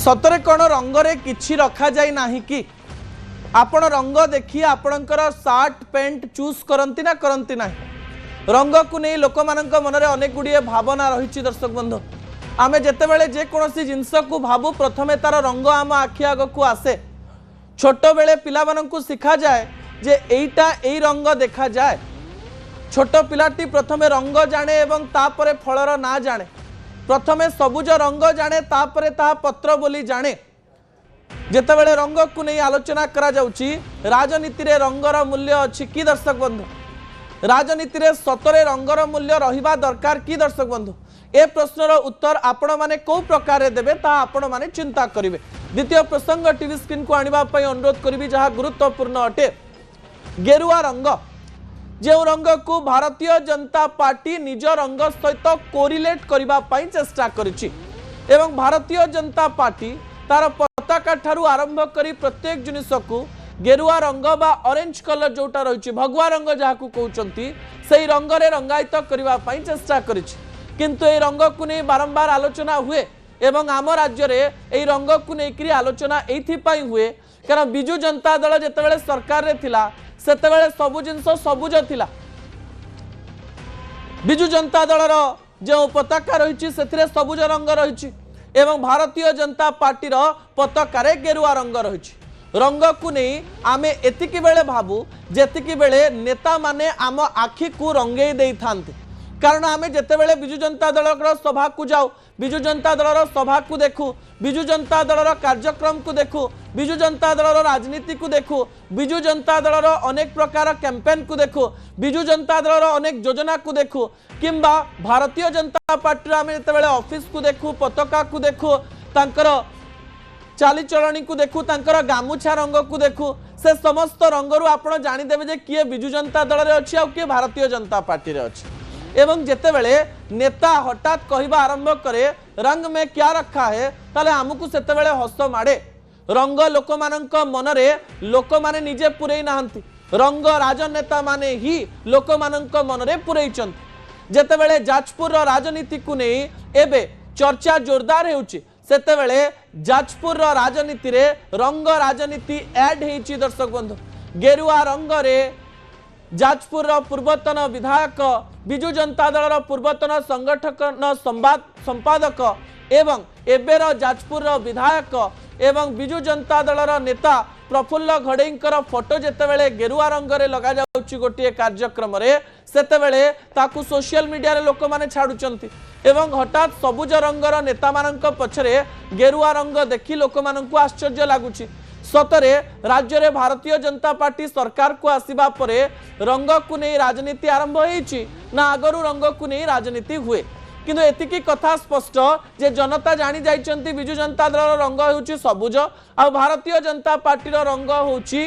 सतरे कौन रंगरे किछि रखा जाई नाही कि आपण रंग देखी आपणकर सार्ट पेंट चूज करती ना करती ना रंग को नहीं लोक मानक मनरे अनेक गुड़िए भावना रही। दर्शक बंधु आमे जेतेबेले जेकोसी जिनस को भावु प्रथमे तार रंग आम आखि आग को आसे। छोट बेले पिला माननकु सिखा जाए जे एईटा एई रंग देखा जाए। छोट पिलाटी प्रथमे रंग जाने एवं तापरे फलर ना जाने। प्रथमे सबुज रंग जाने तापरे ता पत्र बोली जाने। जेतेबेले रंग को नहीं आलोचना करा जाउची राजनीति रे रंगर मूल्य अछि कि दर्शक बंधु? राजनीति रे सतरे रंगर मूल्य रहिबा दरकार कि दर्शक बंधु? ए प्रश्नर उत्तर आपण माने को प्रकार देबे ता आपण माने चिंता करिवे। द्वितीय प्रसंग टीवी स्क्रीन को आनिबा पई अनुरोध करिवि जहा गुरुत्वपूर्ण अटे। गेरुआ रंग जो रंग को भारतीय जनता पार्टी निज रंग सहित कोरिलेट करबा पई चेष्टा करिछि एवं भारतीय जनता पार्टी तार पताका ठारू आरंभ करी प्रत्येक जिनिस को गेरुआ रंग बा ऑरेंज कलर जोटा रही भगवा रंग जहाँ को कहते से रंग रे रंगायित करबा पई चेष्टा करिछि। किंतु ए रंग को नहीं बारंबार आलोचना हुए एवं आम राज्य रे ए रंग को लेकर आलोचना एइथिपाई हुए कारण बिजु जनता दल जेतेबेले सरकार रे थिला सेतेबेले सबु जिंस सबुज थिला। बिजु जनता दलर जो पताका रही से सबुज रंग रही एवं भारतीय जनता पार्टी पताका रे गेरुआ रंग रही। रंग को नहीं आमे एतिकी बेले भाबू जेतिकी बेले नेता माने आम आखि को रंगई दे थांते। कारण आमे जेतेबेले बिजु जनता दल सभा को जाऊ बिजु जनता दल सभा को देखू बिजु जनता दल कार्यक्रम को देखू बिजु जनता दल राजनीति को देखू बिजु जनता दल अनेक प्रकार कैंपेन को देखू बिजु जनता दल अनेक योजना को देखू किंबा भारतीय जनता पार्टी आमे जेतेबेले ऑफिस को देखू पताका को देखू तांकर चालीचलणी को देखू तांकर गामुछा रंग को देखू से समस्त रंगरू आपण जानिदेवे जे किए बिजु जनता दल रे अछि आ किए भारतीय जनता पार्टी रे अछि। एवं जेतेबेले नेता हठात कहवा आरंभ करे रंग में क्या रखा है ताले आमको सेतेबेले हस माड़े। रंग लोक मानक मनरे लोक माने निजे पुरई नाहंती रंग राजनेता माने ही लोक मानक मनरे पुरईचंती। जेतेबेले जाजपुर राजनीति को नहीं एबे चर्चा जोरदार हेउची सेतेबेले जाजपुर राजनीति रे रंग राजनीति ऐड हेची। दर्शक बंधु गेरुआ रंग रे जाजपुर पूर्वतन विधायक बिजु जनता दल पूर्वतन संगठन संपादक एवं एबेर जाजपुर विधायक एवं बिजु जनता दल नेता प्रफुल्ल घड़ईकर फोटो जेतेबेले गेरुआ रंग रे लगा जाउची गोटे कार्यक्रम रे सेतेबेले ताकू सोशल मीडिया रे लोक माने छाडुचंती एवं हठात सबुज रंगर नेता मानक पछरे गेरुआ रंग देखि लोक मानकू आश्चर्य लागुची। सतरे राज्य रे भारतीय जनता पार्टी सरकार को आसीबा परे रंग को नहीं राजनीति आरंभ होईची ना आगरू रंग को नहीं राजनीति हुए। किंतु एतिकी कथा स्पष्ट जे जनता जानी जाइचंती बिजु जनता दल रंग होउची सबुज आ भारतीय जनता पार्टी रंग होउची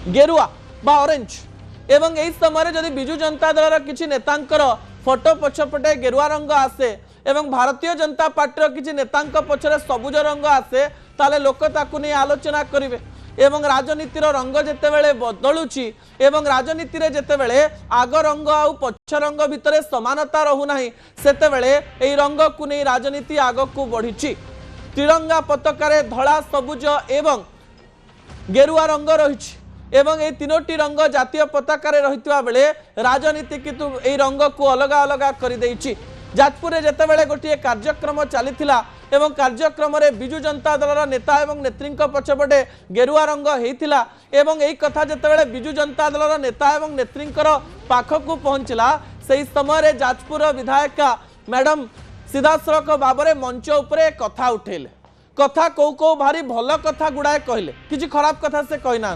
गेरुआ बा ऑरेंज। एवं एई समय जदि बिजु जनता दल किछि नेतांकर फोटो पछपटे गेरुआ रंग आसे एवं भारतीय जनता पार्टी किछि नेतांक पछरे सबुज रंग आसे ताले लोक ताकू नहीं आलोचना करिवे। एवं राजनीतिर रंग जेतेबेले बदलुची एवं राजनीति रे जेतेबेले आग रंग आउ पछ रंग भितरे समानता रहू नाही सेतेबेले एई रंग को नहीं राजनीति आग को बढ़ीची। तिरंगा पताका रे धला सबुज एवं गेरुआ रंग रहिछि एवं ए तीनोटी रंग जातीय पताका रे रहितबा बेले राजनीति किंतु एई रंग को अलग अलग कर देइछि। जाजपुर रे जेतेबेले गोटे कार्यक्रम चलीथिला एवं कार्यक्रम रे बिजु जनता दल नेता एवं नेत्रींक पछपटे गेरुआ रंग हेइथिला एवं एई कथा जेतेबेले बिजु जनता दल नेता एवं नेत्रींकर पाखकू पहुंचला सेही समय रे जाजपुर विधायिका मैडम सीधासळख बाबरे मंच उपरे कथा उठेले। कथा को भारी भल कथा गुड़ाए कहले किछि खराब कथा से कहिना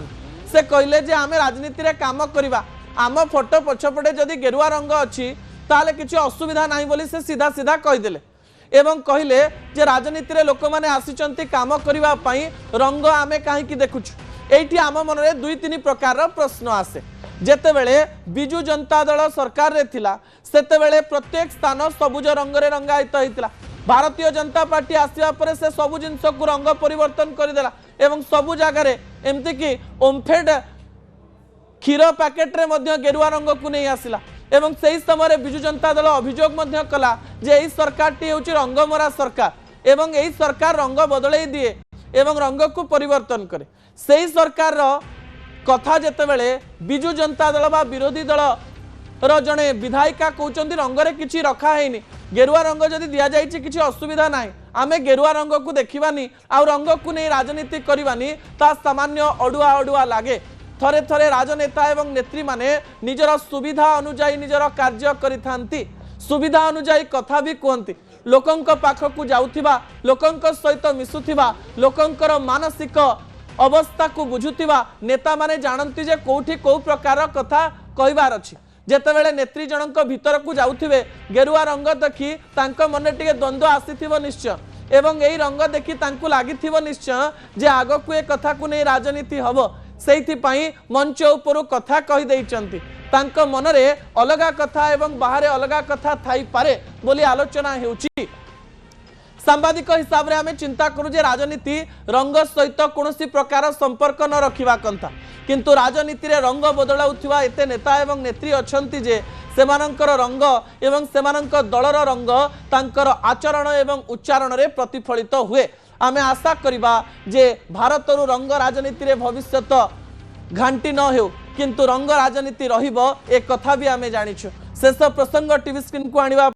से कहले जे आमे राजनीति रे काम करिबा आम फोटो पछपटे जदि गेरुआ रंग अछि ताले किछि असुविधा नाही बोली से सीधा सीधा कहिदेले एवं कहले जे राजनीति रे लोक माने आसीचंती काम करिबा पई रंग आमे काहे की देखुछु। एठी आम मन रे दुई तीन प्रकार प्रश्न आसे। जेतेबेले बिजु जनता दल सरकार रे थिला सेतेबेले प्रत्येक स्थान सबुज रंग रे रंगायित हेतिला। भारतीय जनता पार्टी आसिबा परे से सबु जिंस को रंग परिवर्तन करदेला एवं सबु जगह रे एमती कि ओमफेड क्षीर पैकेट रे मध्य गेरुआ रंग को नहीं आसिला एवं सही समय बिजु जनता दल अभियोग कला जे सरकार टी होची रंगमरा सरकार एवं यही सरकार रंग बदल दिए एवं रंग को परिवर्तन करे से ही सरकार कथा जेतेबेले बिजु जनता दल बा विरोधी दल जड़े विधायिका कहते रंगरे किसी रखा है गेरुआ रंग जदि दि जाए किसी असुविधा ना आम गेरुआ रंग को देखानी आ रंग को नहीं राजनीति करवानी ता सामान्य अड़ुआ अड़ुआ लगे थरे थरे राजनेता एवं नेत्री माने निजर सुविधा अनुजाई निजर कार्य करिथांती सुविधा अनुजाई कथा भी कहती लोकंक पाखक जाउथिबा लोकंक सहित मिसुथिबा लोकंकर मानसिक अवस्था को बुझुथिबा नेता माने जानती जे कोठी को प्रकार कथा कहबार अछि जेतेबेले नेत्री जनक भीतर को जाउथिबे गेरुआ रंग देखि तांको मन टिके द्वंद्व आसीथिबो निश्चय एवं यही रंग देखि तांको लागिथिबो निश्चय जे आगो को ए कथा को नै राजनीति हबो सेइथि पई मंच ऊपर कथा कहि दैचंती तांको मनरे अलगा कथा एवं बाहरे अलगा कथा थाई पारे बोली आलोचना हेउची सांबादिक हिसाब रे आमे चिंता करू जे राजनीति रंग सहित कोनोसी प्रकार संपर्क न रखिबा कंता किंतु राजनीति रे रंग बदलाउथिबा एते नेता एवं नेत्री अछंती जे सेमानंकर रंग एवं सेमानंकर दलर रंग तांकर आचरण एवं उच्चारण रे प्रतिफलित हुए आमे आशा करिबा जे भारतरु रंग राजनीति रे भविष्यत घांटी न हो किंतु रंग राजनीति रहिबो ए कथा भी आमे जानिछु शेष प्रसंग टीवी स्क्रीन को आनिबा